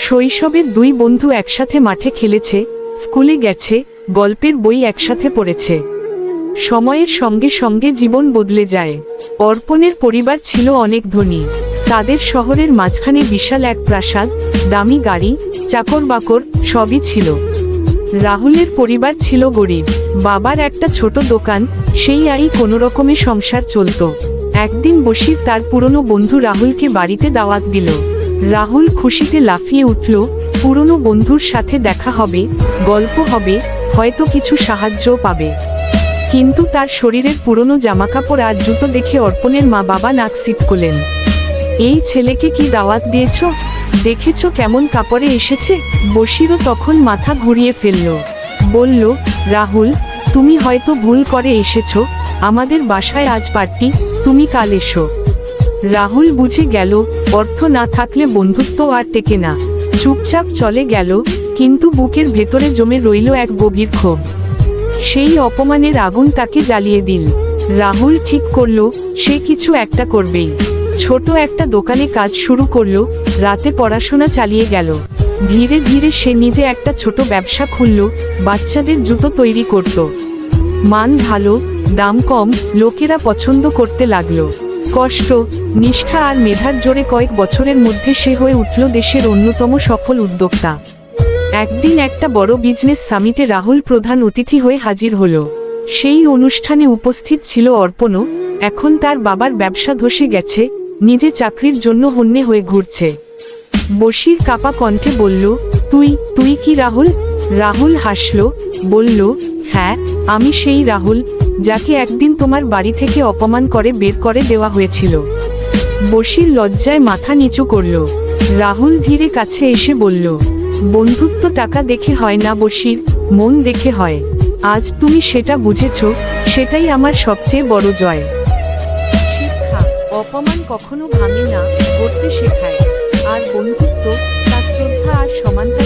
শৈশবের দুই বন্ধু একসাথে মাঠে খেলেছে, স্কুলে গেছে, গল্পের বই একসাথে পড়েছে। সময়ের সঙ্গে সঙ্গে জীবন বদলে যায়। অর্পণের পরিবার ছিল অনেক ধনী। তাদের শহরের মাঝখানে বিশাল এক প্রাসাদ, দামি গাড়ি, চাকর বাকর সবই ছিল। রাহুলের পরিবার ছিল গরিব। বাবার একটা ছোট দোকান, সেই আয়ই কোনো রকমে সংসার চলত। একদিন বশির তার পুরনো বন্ধু রাহুলকে বাড়িতে দাওয়াত দিল। রাহুল খুশিতে লাফিয়ে উঠল। পুরনো বন্ধুর সাথে দেখা হবে, গল্প হবে, হয়তো কিছু সাহায্যও পাবে। কিন্তু তার শরীরের পুরনো জামাকাপড় আর জুতো দেখে অর্পণের মা বাবা নাক সিটকলেন। এই ছেলেকে কি দাওয়াত দিয়েছ? দেখেছ কেমন কাপড়ে এসেছে? বশিরও তখন মাথা ঘুরিয়ে ফেলল। বলল, রাহুল, তুমি হয়তো ভুল করে এসেছ। আমাদের বাসায় আজ পার্টি, তুমি কাল এসো। রাহুল বুঝে গেল, অর্থ না থাকলে বন্ধুত্ব আর টেকে না। চুপচাপ চলে গেল, কিন্তু বুকের ভেতরে জমে রইল এক গভীর ক্ষোভ। সেই অপমানের আগুন তাকে জ্বালিয়ে দিল। রাহুল ঠিক করল, সে কিছু একটা করবেই। ছোট একটা দোকানে কাজ শুরু করলো, রাতে পড়াশোনা চালিয়ে গেল। ধীরে ধীরে সে নিজে একটা ছোট ব্যবসা খুলল, বাচ্চাদের জুতো তৈরি করত। মান ভালো, দাম কম, লোকেরা পছন্দ করতে লাগলো। কষ্ট, নিষ্ঠা আর মেধার জোরে কয়েক বছরের মধ্যে সে হয়ে উঠল দেশের অন্যতম সফল উদ্যোক্তা। একদিন একটা বড় বিজনেস সামিটে রাহুল প্রধান অতিথি হয়ে হাজির হলো। সেই অনুষ্ঠানে উপস্থিত ছিল অর্পণও। এখন তার বাবার ব্যবসা ধসে গেছে, নিজে চাকরির জন্য হন্যে হয়ে ঘুরছে। বশির কাপা কণ্ঠে বলল, তুই কি রাহুল? রাহুল হাসল, বলল, হ্যাঁ, আমি সেই রাহুল, যাকে একদিন তোমার বাড়ি থেকে অপমান করে বের করে দেওয়া হয়েছিল। বশির লজ্জায় মাথা নিচু করল। রাহুল ধীরে কাছে এসে বলল, বন্ধুত্ব টাকা দেখে হয় না বশির, মন দেখে হয়। আজ তুমি সেটা বুঝেছ, সেটাই আমার সবচেয়ে বড় জয়। শিক্ষা, অপমান কখনো ভাঙে না, গড়তে শেখায়। আর বন্ধুত্ব, তা শ্রদ্ধা আর সমানতা